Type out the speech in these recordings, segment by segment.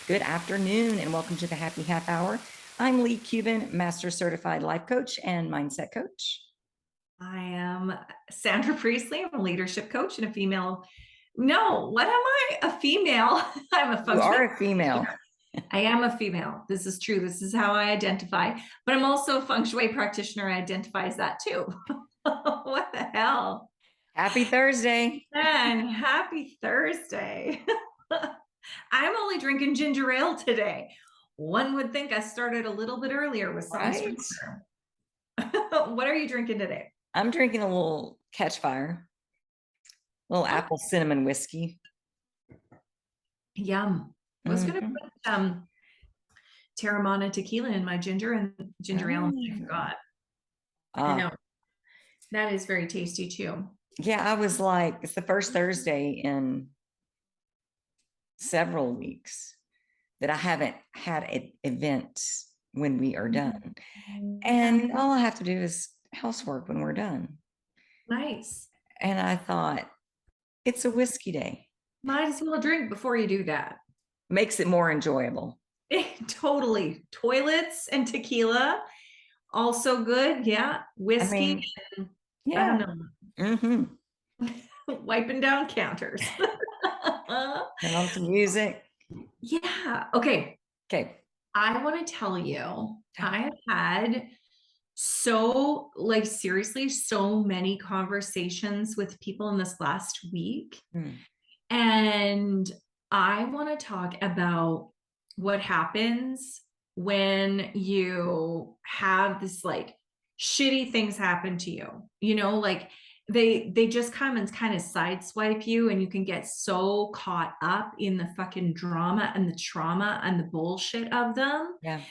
Good afternoon, and welcome to the Happy Half Hour. I'm Leigh Kubin, Master Certified Life Coach and Mindset Coach. I am Sandra Priestley. I'm a leadership coach and a female. No, what am I? A female. I'm a You are functional. a female. I am a female. This is true. This is how I identify. But I'm also a feng shui practitioner. I identify as that too. What the hell? Happy Thursday. And happy Thursday. I'm only drinking ginger ale today. One would think I started a little bit earlier with something stronger. What are you drinking today? I'm drinking a little Catch Fire, a little apple cinnamon whiskey. Yum. I was going to put Terramana tequila in my ginger and ginger ale. I forgot. I know. That is very tasty too. Yeah, I was like, it's the first Thursday in several weeks that I haven't had an event when we are done. And all I have to do is housework when we're done. Nice. And I thought, it's a whiskey day. Might as well drink before you do that. Makes it more enjoyable. Totally. Toilets and tequila, also good. Yeah. Whiskey. Yeah. I don't know. Wiping down counters. Turn on some music. Yeah. Okay. I want to tell you, I have had seriously, so many conversations with people in this last week. And I want to talk about what happens when you have this like shitty things happen to you, like they just come and kind of sideswipe you, and you can get so caught up in the fucking drama and the trauma and the bullshit of them. Yeah.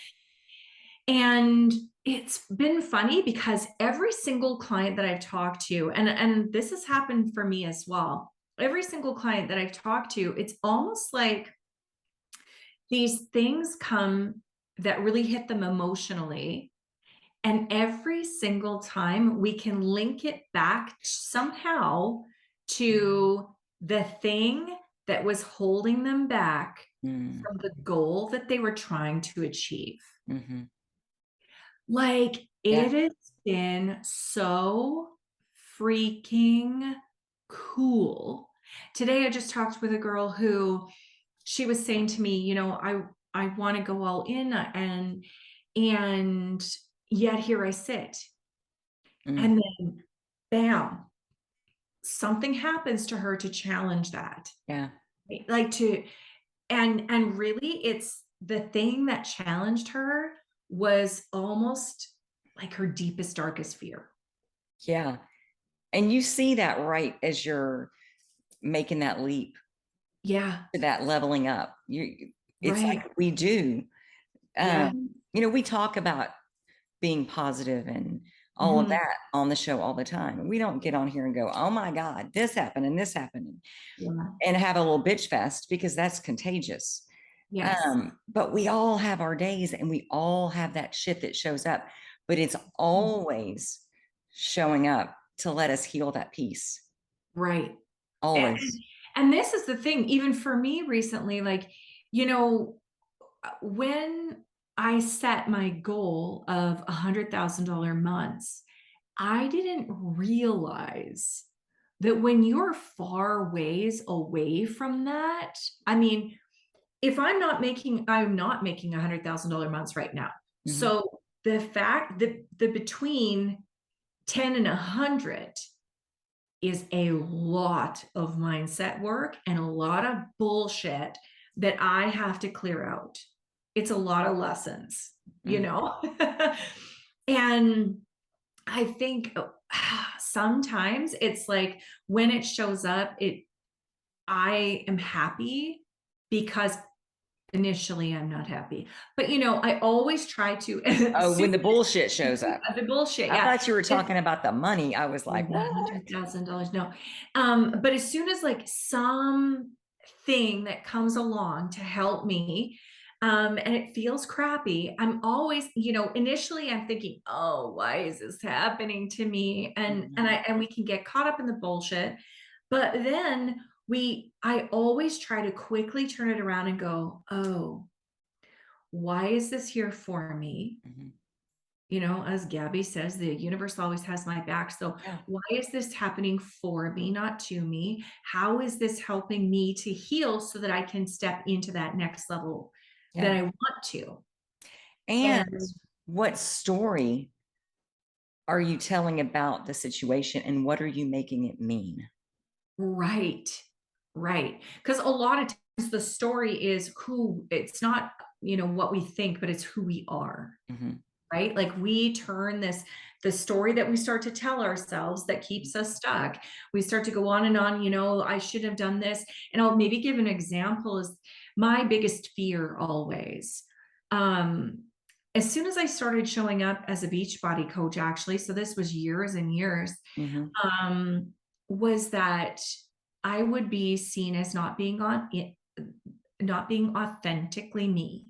And it's been funny because every single client that I've talked to, and this has happened for me as well, every single client that I've talked to, it's almost like these things come that really hit them emotionally. And every single time we can link it back somehow to the thing that was holding them back from the goal that they were trying to achieve. Like, it has been so freaking cool. Today, I just talked with a girl who she was saying to me, I want to go all in, and yet here I sit. And then bam, something happens to her to challenge that. Yeah. And really it's the thing that challenged her was almost like her deepest, darkest fear. Yeah. And you see that right as you're making that leap. Yeah. To that leveling up. It's like we do. We talk about being positive and all of that on the show all the time. We don't get on here and go, oh my God, this happened and this happened, and have a little bitch fest, because that's contagious. Yes. But we all have our days, and we all have that shit that shows up, but it's always showing up to let us heal that piece. Right. Always. And this is the thing, even for me recently, like, when I set my goal of $100,000 months, I didn't realize that when you're far ways away from that, I mean, if I'm not making $100,000 months right now. So the fact that the between 10 and 100 is a lot of mindset work and a lot of bullshit that I have to clear out. It's a lot of lessons, and I think sometimes it's like when it shows up, I am happy because initially I'm not happy, but I always try to. When the bullshit shows up. The bullshit. I thought you were talking about the money. I was like, $100,000. No. But as soon as like some thing that comes along to help me, and it feels crappy, I'm always, initially I'm thinking, oh, why is this happening to me? And we can get caught up in the bullshit. But then I always try to quickly turn it around and go, oh, why is this here for me? Mhm. You know, as Gabby says, the universe always has my back. So Yeah. why is this happening for me, not to me? How is this helping me to heal so that I can step into that next level that Yeah. I want to? And And what story are you telling about the situation, and what are you making it mean? right, right. Because a lot of times the story is who it's not, what we think, but it's who we are. Mhm. Right? Like we turn the story that we start to tell ourselves that keeps us stuck. We start to go on and on, I should have done this. And I'll maybe give an example is my biggest fear always. Um, as soon as I started showing up as a Beachbody coach, actually, so this was years and years, Mhm. um, was that I would be seen as not being authentically me.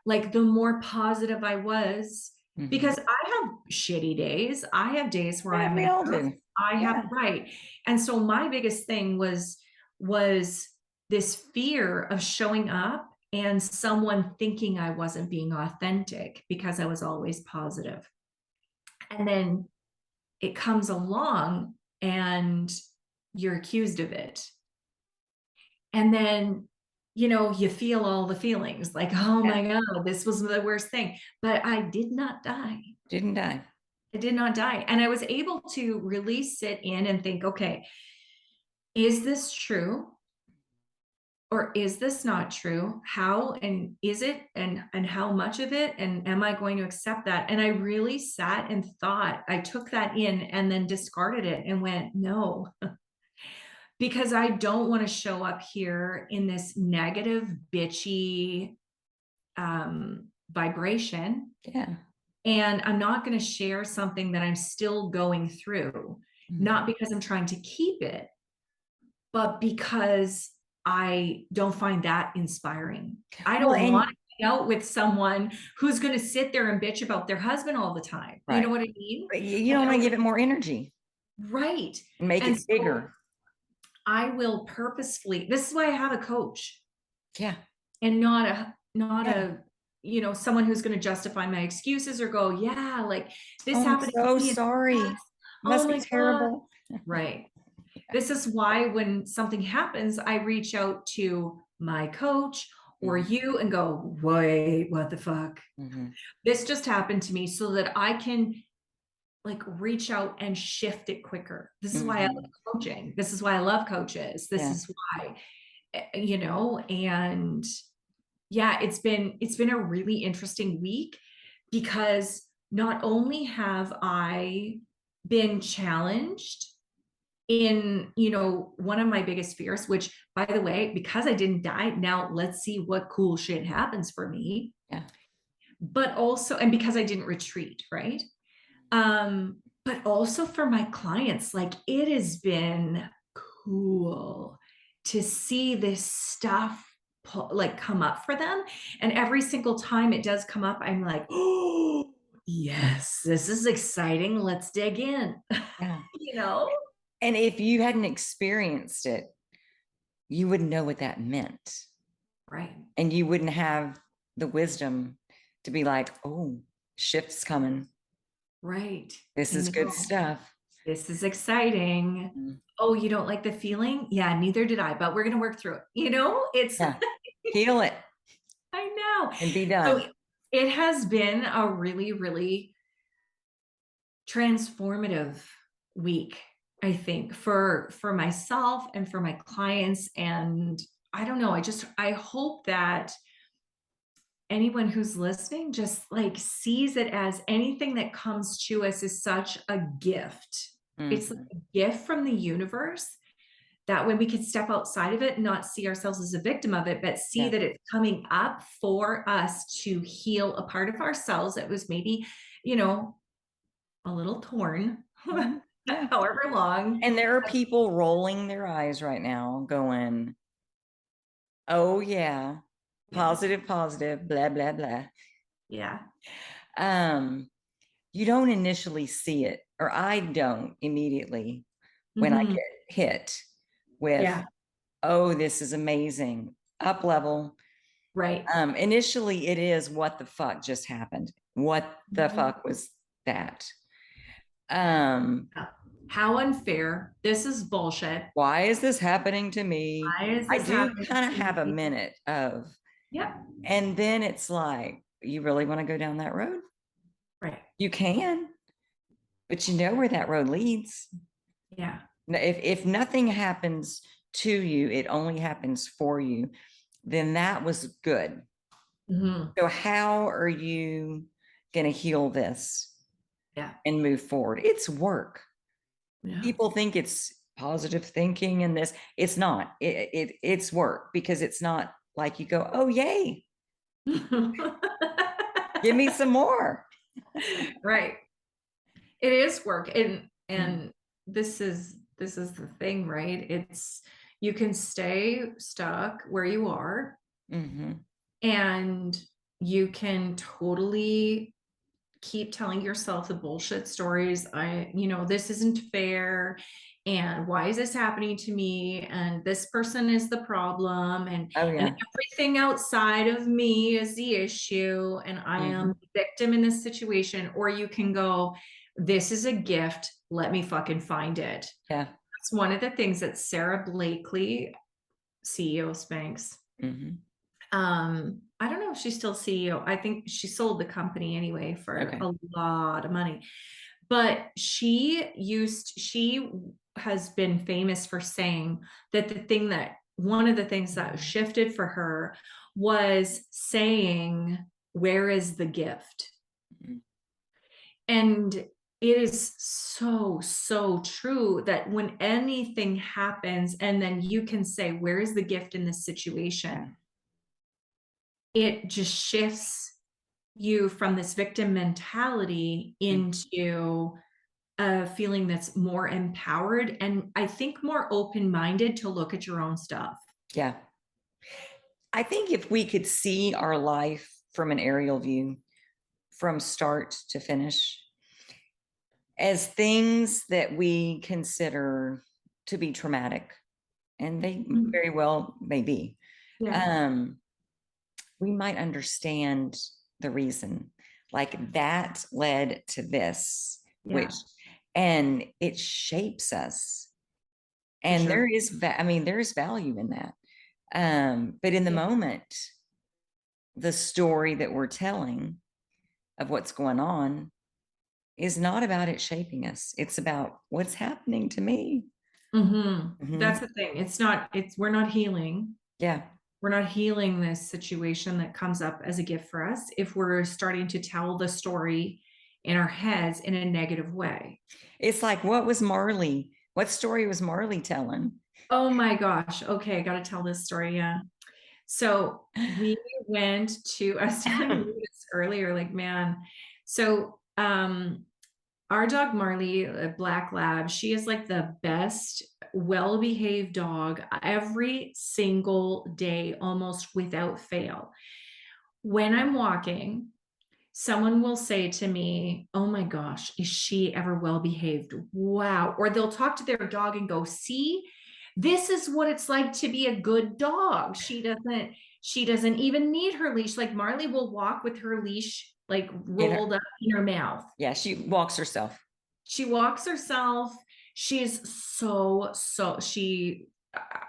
Like the more positive I was, Mhm. because I have shitty days. I have days where Yeah, I'm we an all ass. do. I have Yeah. right. And so my biggest thing was this fear of showing up and someone thinking I wasn't being authentic because I was always positive. And then it comes along and you're accused of it. And then, you feel all the feelings like, oh Yeah. my God, this was the worst thing. But I did not die. Didn't I? I did not die. And I was able to really sit in and think, okay, is this true? Or is this not true? How and is it and how much of it? And am I going to accept that? And I really sat and thought, I took that in and then discarded it and went, no, because I don't want to show up here in this negative, bitchy vibration. Yeah. And I'm not going to share something that I'm still going through, Mhm. not because I'm trying to keep it, but because I don't find that inspiring. I Well, don't want and to hang out with someone who's going to sit there and bitch about their husband all the time. You right. know what I mean? But you Like, don't want to give it more energy right. and make And it so bigger. I will purposefully, this is why I have a coach Yeah. and not Yeah. a someone who's going to justify my excuses or go, yeah, like this Oh, I'm happened to so me and sorry. oh Must be my God. terrible. Right. This is why when something happens, I reach out to my coach or Mhm. you and go, wait, what the fuck? Mhm. This just happened to me so that I can like reach out and shift it quicker. This is why I love Mhm. coaching. This is why I love coaches. This Yeah. is why, and yeah, it's been a really interesting week because not only have I been challenged in one of my biggest fears, which by the way, because I didn't die, now let's see what cool shit happens for me, Yeah. but also and because I didn't retreat, right? But also for my clients, like it has been cool to see this stuff like come up for them. And every single time it does come up, I'm like, oh yes, this is exciting, let's dig in. Yeah. you know And if you hadn't experienced it, you wouldn't know what that meant. right, And you wouldn't have the wisdom to be like, oh, shift's coming. right. This I is good know, stuff. this is exciting. Mhm. Oh, you don't like the feeling? Yeah, neither did I, but we're going to work through it. It's Yeah. Heal it I know. and be So done. it has been a really, really transformative week, I think, for myself and for my clients. And I don't know, I hope that anyone who's listening just like sees it as anything that comes to us is such a gift. It's like Mhm. a gift from the universe that when we can step outside of it and not see ourselves as a victim of it, but see Yeah. that it's coming up for us to heal a part of ourselves that was maybe, you know, a little torn, Mhm. Yeah. however long. And there are people rolling their eyes right now going, oh, yeah, Yeah. positive, positive, blah, blah, blah. Yeah. Um, you don't initially see it, or I don't immediately when I Mhm. get hit. with, Yeah. oh, this is amazing, up level. Right. Initially, it is what the fuck just happened? What the fuck was that? How unfair. This is bullshit. Why is this happening to me? Why is I this do happening kind of to have a me? minute of, Yep. and then it's like, you really want to go down that road? Right. You can, but you know where that road leads. Yeah. If nothing happens to you, it only happens for you, then that was good. Mm-hmm. So how are you going to heal this Yeah. and move forward? It's work. Yeah. People think it's positive thinking and this. It's not. It's work, because it's not like you go, oh yay, give me some more. Right. It is work. And Mm. and this is the thing, right? It's you can stay stuck where you are, Mhm. and you can totally keep telling yourself the bullshit stories. This isn't fair. And why is this happening to me? And this person is the problem. Oh And yeah. everything outside of me is the issue. And I am Mhm. the victim in this situation. Or you can go, this is a gift. Let me fucking find it. Yeah. That's one of the things that Sarah Blakely, CEO Spanx, Mhm. I don't know if she's still CEO. I think she sold the company anyway for Okay. a lot of money. But she has been famous for saying that one of the things that shifted for her was saying, where is the gift? Mhm. And it is so, so true that when anything happens and then you can say, where is the gift in this Yeah. situation? It just shifts you from this victim mentality Mm. into a feeling that's more empowered and I think more open-minded to look at your own stuff. Yeah. I think if we could see our life from an aerial view, from start to finish, as things that we consider to be traumatic, and they Mhm. very well may be, Yeah. um, we might understand the reason. Like that led to this, which, Yeah, and it shapes us. for And sure. I mean, there's value in that. But in the Yeah. moment, the story that we're telling of what's going on is not about it shaping us. It's about what's happening to me. That's Mhm. the thing. We're not healing. Yeah. We're not healing this situation that comes up as a gift for us if we're starting to tell the story in our heads in a negative way. It's like, what was Marley? What story was Marley telling? Oh my gosh. Okay, I got to tell this story. Yeah. So we went to, I was telling you this earlier, like, man. So our dog Marley, a black lab, she is like the best, well-behaved dog every single day, almost without fail. When I'm walking, someone will say to me, oh my gosh, is she ever well behaved? Wow. Or they'll talk to their dog and go, see, this is what it's like to be a good dog. She doesn't even need her leash. Like Marley will walk with her leash like In her, rolled up in her mouth. yeah, she walks herself. She walks herself. She's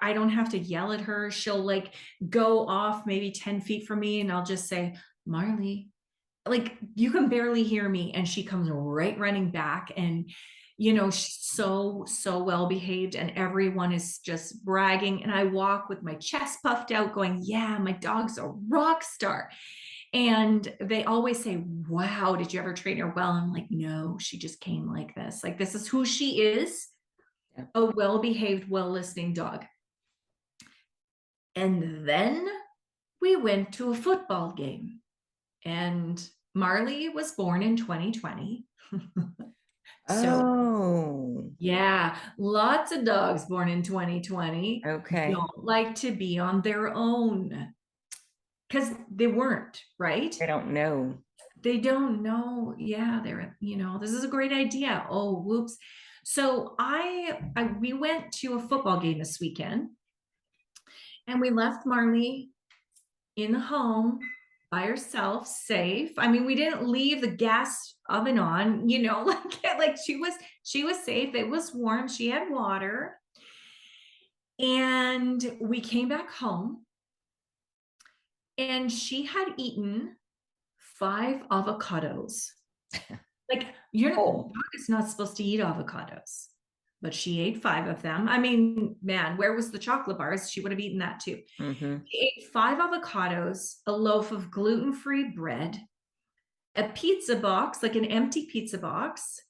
I don't have to yell at her. She'll like go off maybe 10 feet from me and I'll just say, Marley, like you can barely hear me and she comes right running back and she's so well behaved and everyone is just bragging and I walk with my chest puffed out going, yeah, my dog's a rock star. And they always say, wow, did you ever train her well? I'm like, no, she just came like this. Like this is who she is, Yeah. a well behaved, well listening dog. And then we went to a football game. And Marley was born in 2020. So, Oh, yeah, lots of dogs born in 2020 okay. don't like to be on their own because they weren't, right? I don't know. They don't know. Yeah, this is a great idea. Oh, whoops. So we went to a football game this weekend, and we left Marley in the home by herself, safe. I mean, we didn't leave the gas oven on, like she was safe. It was warm. She had water. And we came back home, and she had eaten 5 avocados. Like, dog is not supposed to eat avocados, but she ate 5 of them. I mean, man, where was the chocolate bars? She would have eaten that too. She ate 5 avocados, a loaf of gluten-free bread, a pizza box, like an empty pizza box.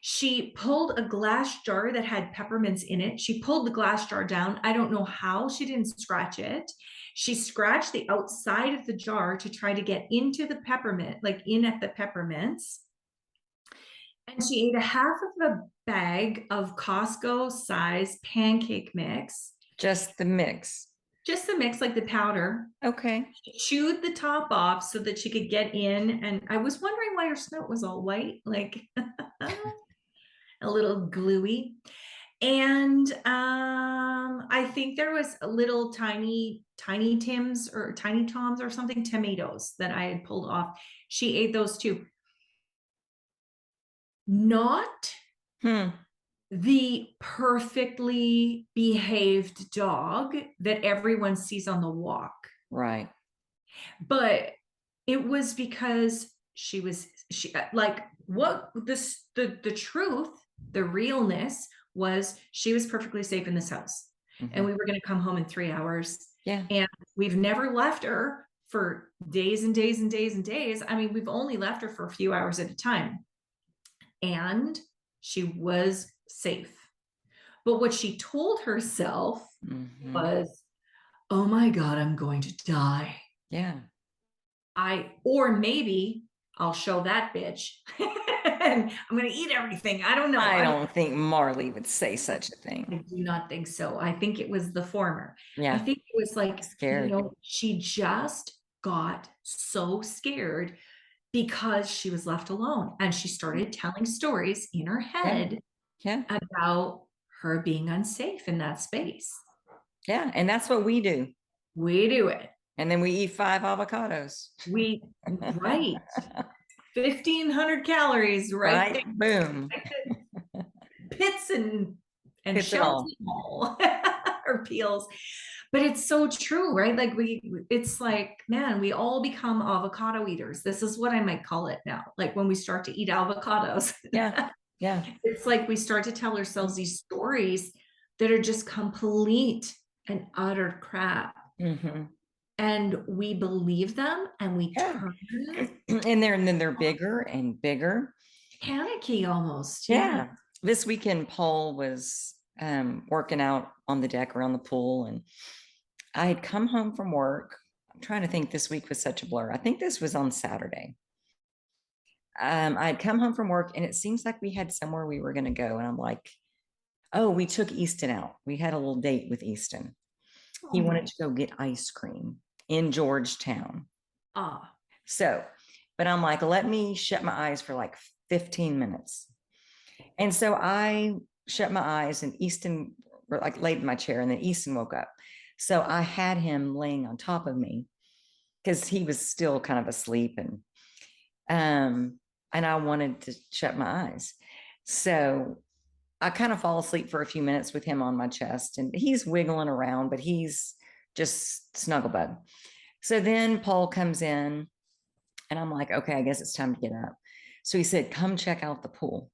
She pulled a glass jar that had peppermints in it. She pulled the glass jar down. I don't know how she didn't scratch it. She scratched the outside of the jar to try to get into the peppermint, like in at the peppermints. And she ate a half of a bag of Costco size pancake mix. Just the mix. Just the mix, like the powder. Okay. She chewed the top off so that she could get in. And I was wondering why her snout was all white, like a little gluey. And I think there was a little tiny Tims or Tiny Toms or something, tomatoes that I had pulled off. She ate those too. Not the perfectly behaved dog that everyone sees on the walk. Right. But it was because she like what the truth, the realness was she was perfectly safe in this house. And we were going to come home in 3 hours. Yeah. And we've never left her for days and days and days and days. I mean, we've only left her for a few hours at a time. And she was safe. But what she told herself was, oh my God, I'm going to die. Yeah. Or maybe I'll show that bitch and I'm going to eat everything. I don't know. I don't think Marley would say such a thing. I do not think so. I think it was the former. Yeah. I think it was like, scared. She just got so scared because she was left alone, and she started telling stories in her head about her being unsafe in that space. Yeah. And that's what we do. We do it. And then we eat 5 avocados. Right. 1,500 calories, right? Boom. Pits and shells and all, or peels. But it's so true, right? Like it's like, man, we all become avocado eaters. This is what I might call it now. Like when we start to eat avocados. Yeah. Yeah. It's like we start to tell ourselves these stories that are just complete and utter crap. And we believe them, and we turn and then they're bigger and bigger. Panicky almost. Yeah. This weekend, Paul was working out on the deck around the pool, and I had come home from work. I'm trying to think, this week was such a blur. I think this was on Saturday. I had come home from work, and it seems like we had somewhere we were going to go. And I'm like, oh, we took Easton out. We had a little date with Easton. He wanted to go get ice cream in Georgetown. So, but I'm like, let me shut my eyes for like 15 minutes. And so I shut my eyes, and Easton like laid in my chair, and then Easton woke up. So I had him laying on top of me because he was still kind of asleep, and I wanted to shut my eyes. So I kind of fall asleep for a few minutes with him on my chest, and he's wiggling around, but he's just snugglebug. So then Paul comes in, and I'm like, okay, I guess it's time to get up. So he said, come check out the pool.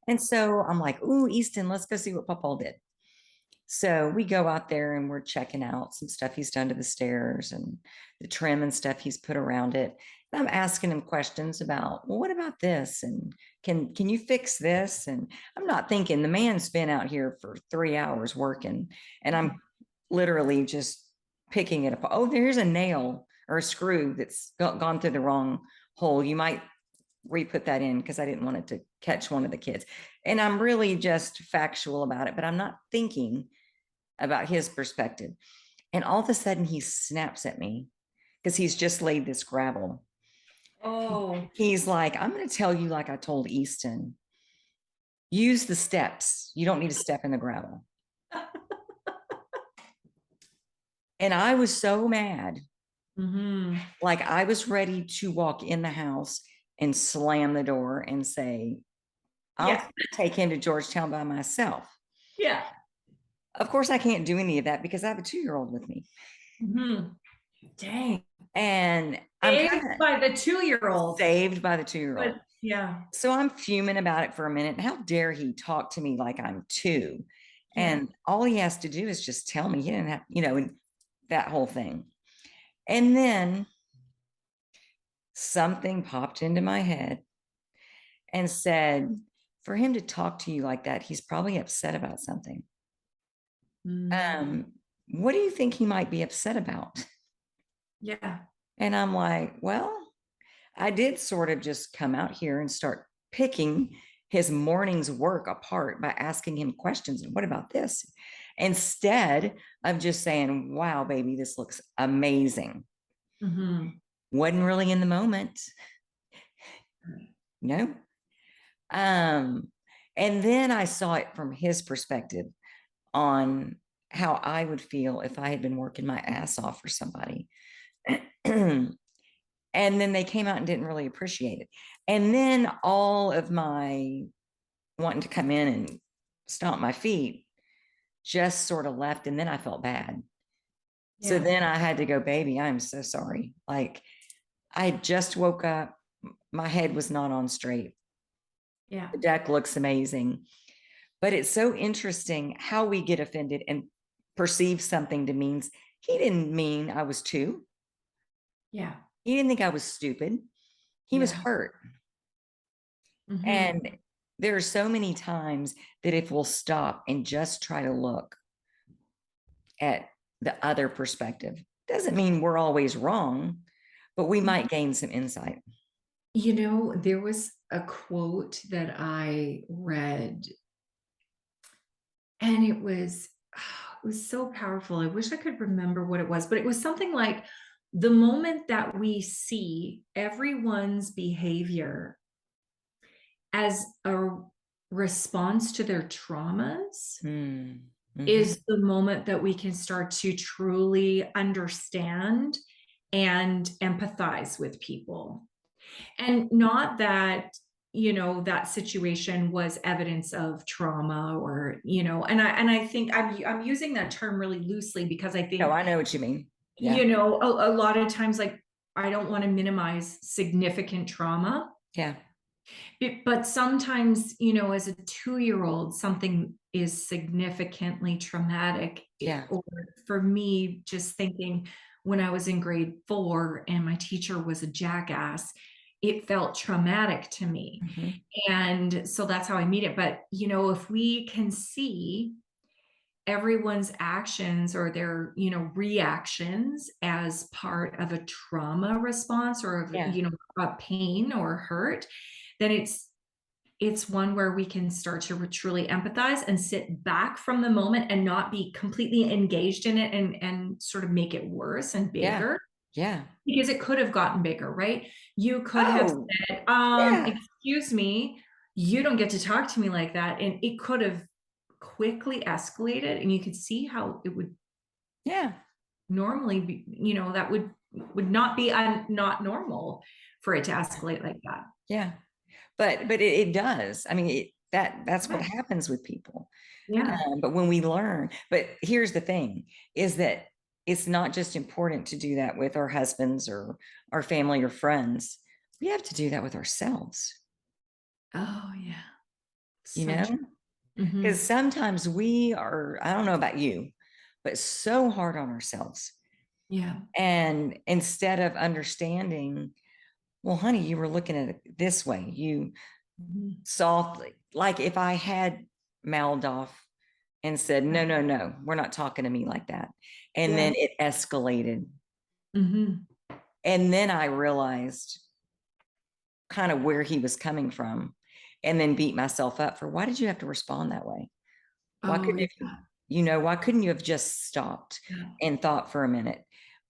And so I'm like, ooh, Easton, let's go see what Paul did. So we go out there, and we're checking out some stuff he's done to the stairs and the trim and stuff he's put around it. And I'm asking him questions about, well, what about this? And can you fix this? And I'm not thinking, the man's been out here for 3 hours working, and I'm literally just picking it up. Oh, there's a nail or a screw that's gone through the wrong hole. You might re-put that in, because I didn't want it to catch one of the kids. And I'm really just factual about it, but I'm not thinking about his perspective. And all of a sudden he snaps at me because he's just laid this gravel. He's like, I'm going to tell you, like I told Easton, Use the steps. You don't need to step in the gravel. And I was so mad. Like I was ready to walk in the house and slam the door and say, I'll Yeah. take him to Georgetown by myself. Yeah. Of course, I can't do any of that because I have a 2-year-old with me. Dang. And I'm Saved kind of by the 2-year-old. saved by the 2-year-old. But yeah. So I'm fuming about it for a minute. How dare he talk to me like I'm 2? Yeah. And all he has to do is just tell me. He didn't have, and that whole thing. And then something popped into my head and said, for him to talk to you like that, he's probably upset about something. What do you think he might be upset about? Yeah. And I'm like, well, I did sort of just come out here and start picking his morning's work apart by asking him questions. And what about this? Instead of just saying, wow, baby, this looks amazing. Wasn't really in the moment. No. And then I saw it from his perspective on how I would feel if I had been working my ass off for somebody. And then they came out and didn't really appreciate it. And then all of my wanting to come in and stomp my feet just sort of left. And then I felt bad. So then I had to go, baby, I'm so sorry. Like I just woke up. My head was not on straight. Yeah. The deck looks amazing. But it's so interesting how we get offended and perceive something to mean he didn't mean I was 2. Yeah. He didn't think I was stupid. He was hurt. And there are so many times that if we'll stop and just try to look at the other perspective, doesn't mean we're always wrong, but we might gain some insight. There was a quote that I read, and it was so powerful. I wish I could remember what it was, but it was something like, the moment that we see everyone's behavior as a response to their traumas is the moment that we can start to truly understand and empathize with people. And not that, that situation was evidence of trauma, or, and I think I'm using that term really loosely because I think, No, I know what you mean. Yeah. A lot of times, like, I don't want to minimize significant trauma. Yeah. But sometimes, as a 2-year-old, something is significantly traumatic. Yeah. Or for me, just thinking, when I was in grade 4 and my teacher was a jackass, it felt traumatic to me. And so that's how I meet it. But, if we can see everyone's actions or their, reactions as part of a trauma response, or of, a pain or hurt, then it's one where we can start to truly empathize and sit back from the moment and not be completely engaged in it and sort of make it worse and bigger. Yeah. Because it could have gotten bigger, right? You could have said, excuse me, you don't get to talk to me like that. And it could have quickly escalated, and you could see how it would normally be, that would not be not normal for it to escalate like that. Yeah. But it does. I mean, that's what happens with people. Yeah. But when we learn, but here's the thing, is that it's not just important to do that with our husbands or our family or friends. We have to do that with ourselves. Oh yeah. Because sometimes we are, I don't know about you, but so hard on ourselves. Yeah. And instead of understanding, well, honey, you were looking at it this way. You softly, like if I had mouthed off and said, no, no, no, we're not talking to me like that. And then it escalated. And then I realized kind of where he was coming from, and then beat myself up for, why did you have to respond that way? Why why couldn't you have just stopped and thought for a minute?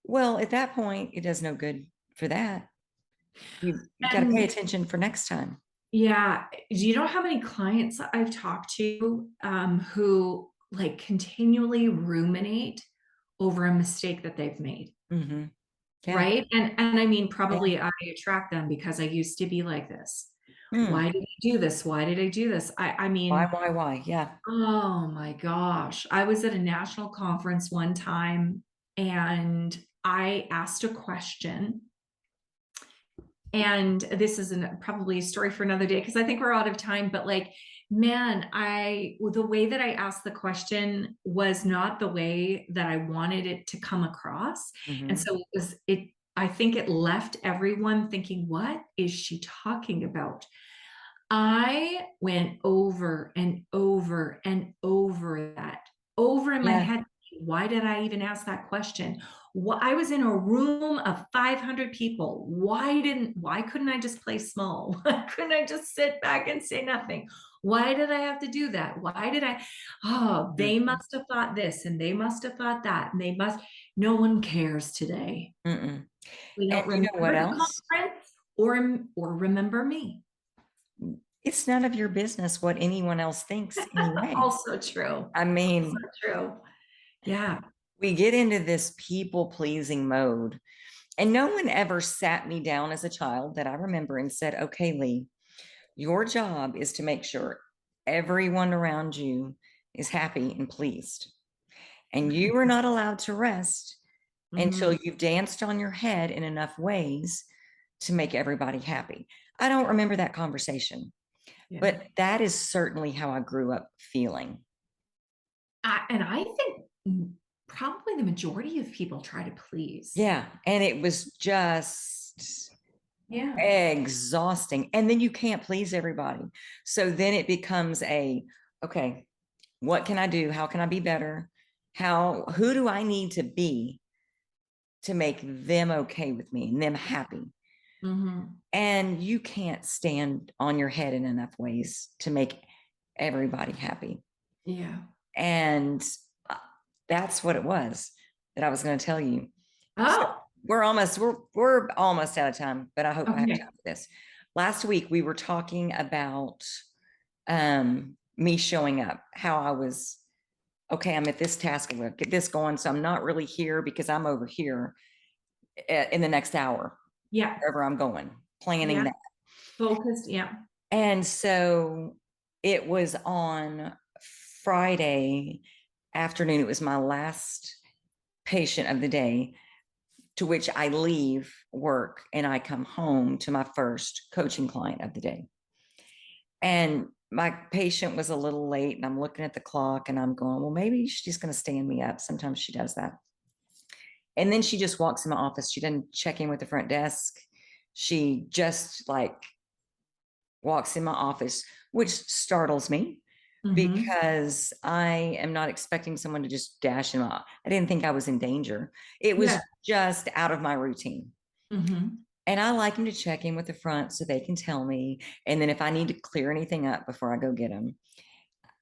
Well, at that point, it does no good for that. You've got to pay attention for next time. Yeah. Do you know how many clients I've talked to who like continually ruminate over a mistake that they've made? Mm-hmm. Yeah. Right. And I mean, Yeah. probably I attract them because I used to be like this. Mm. Why did I do this? Why did I do this? I mean, Why? Yeah. oh my gosh. I was at a national conference one time and I asked a question. And this is probably a story for another day because I think we're out of time. But like, man, the way that I asked the question was not the way that I wanted it to come across. And Mm-hmm. so I think it left everyone thinking, what is she talking about? I went over and over and over that, over in my Yeah. head. Why did I even ask that question? I was in a room of 500 people. Why couldn't I just play small? Why couldn't I just sit back and say nothing? Why did I have to do that? Oh, they Mm-hmm. must have thought this and they must have thought that. No one cares today. Mm-mm. We And don't you know what remember the else? conference or remember me. It's none of your business what anyone else thinks anyway. Also true. I Also mean, true. Yeah. we get into this people pleasing mode, and no one ever sat me down as a child that I remember and said, okay, Leigh, your job is to make sure everyone around you is happy and pleased. And you are not allowed to rest until Mhm. you've danced on your head in enough ways to make everybody happy. I don't remember that conversation, Yeah. but that is certainly how I grew up feeling. And I think probably the majority of people try to please. Yeah. And it was just Yeah. exhausting. And then you can't please everybody. So then it becomes okay, what can I do? How can I be better? Who do I need to be to make them okay with me and them happy? Hmm. And you can't stand on your head in enough ways to make everybody happy. Yeah. And uh, that's what it was that I was going to tell you. So Oh, we're almost out of time, but I hope I have okay. time for this. Last week we were talking about me showing up, how I was okay, I'm at this task, I'm gonna get this going. So I'm not really here because I'm over here in the next hour, Yeah. wherever I'm going, planning Yeah. that. Focused. Yeah. And so it was on Friday afternoon. It was my last patient of the day, to which I leave work and I come home to my first coaching client of the day. And my patient was a little late, and I'm looking at the clock and I'm going, well, maybe she's going to stand me up. Sometimes she does that. And then she just walks in my office. She doesn't check in with the front desk. She just like walks in my office, which startles me Hmm. because I am not expecting someone to just dash in my. I didn't think I was in danger. It Yeah. was just out of my routine. Hmm. And I like them to check in with the front so they can tell me. And then if I need to clear anything up before I go get them,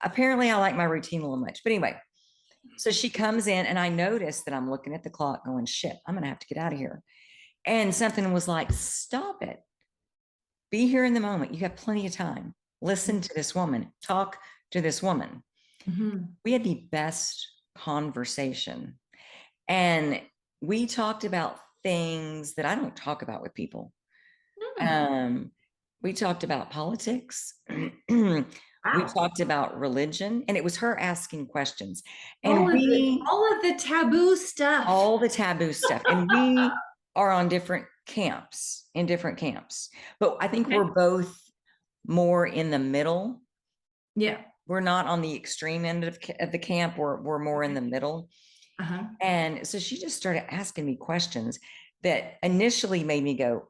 apparently I like my routine a little much. But anyway, so she comes in and I notice that I'm looking at the clock going, shit, I'm going to have to get out of here. And something was like, stop it. Be here in the moment. You have plenty of time. Listen to this woman, talk to this woman. Hmm. We had the best conversation. And we talked about things that I don't talk about with people. Hmm. Um, we talked about politics. We Wow. talked about religion, and it was her asking questions. And we, All of the taboo stuff. all the taboo stuff, and we are on different camps, in different camps. But I think Okay. we're both more in the middle. Yeah. We're not on the extreme end of the camp. We're more in Okay. the middle. Uh-huh. And so she just started asking me questions that initially made me go,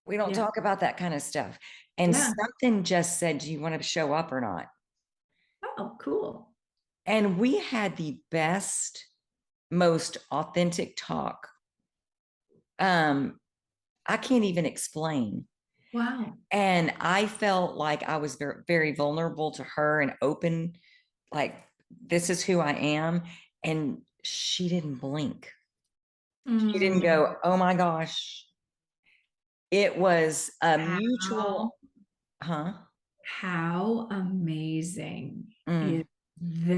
we don't Yeah. talk about that kind of stuff. And Yeah. something just said, do you want to show up or not? Oh, cool. And we had the best, most authentic talk. Um, I can't even explain. Wow. And I felt like I was very, very vulnerable to her and open, like, this is who I am. And she didn't blink. She didn't Mm. go, oh my gosh. It was a Wow. mutual. Huh? How amazing is Mm.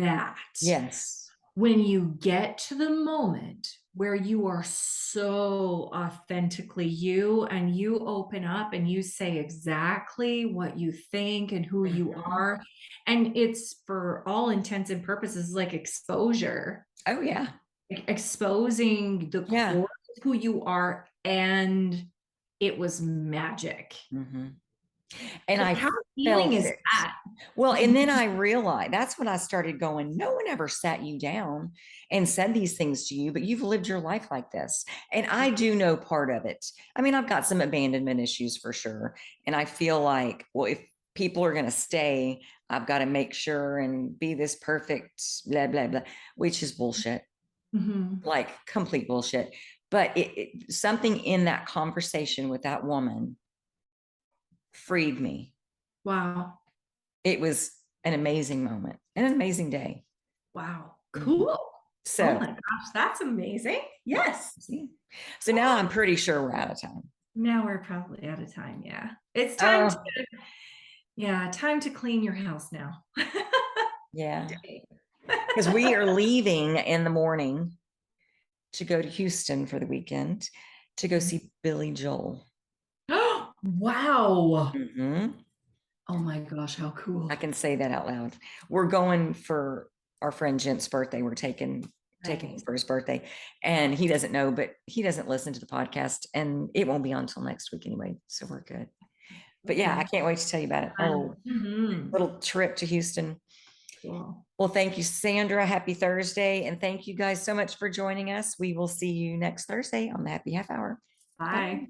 that? Yes. When you get to the moment where you are so authentically you and you open up and you say exactly what you think and who you Mhm. are, and it's for all intents and purposes like exposure, Oh, yeah. like exposing the Yeah. core of who you are, and it was magic. Mhm. And I How healing felt is it. that? Well, and then I realized that's when I started going, no one ever sat you down and said these things to you, but you've lived your life like this. And I do know part of it. I mean, I've got some abandonment issues for sure. And I feel like, well, if people are going to stay, I've got to make sure and be this perfect, blah, blah, blah, which is bullshit, Mhm. like complete bullshit. But something in that conversation with that woman freed me. Wow. It was an amazing moment and an amazing day. Wow. Mhm. Cool. Oh So, my gosh, that's amazing. Yes. see, so now I'm pretty sure we're out of time. Now we're probably out of time. Yeah. It's time to, Oh, yeah, time to clean your house now. yeah. Because we are leaving in the morning to go to Houston for the weekend to go see Billy Joel. Wow. Mhm. Oh my gosh, how I cool. can say that out loud. We're going for our friend Jent's birthday. We're taking him Right. for his birthday, and he doesn't know, but he doesn't listen to the podcast, and it won't be on until next week anyway. So we're good. But yeah, I Okay. can't wait to tell you about it. Our Mhm. little trip to Houston. Cool. Well, thank you, Sandra. Happy Thursday. And thank you guys so much for joining us. We will see you next Thursday on the Happy Half Hour. Bye. Bye.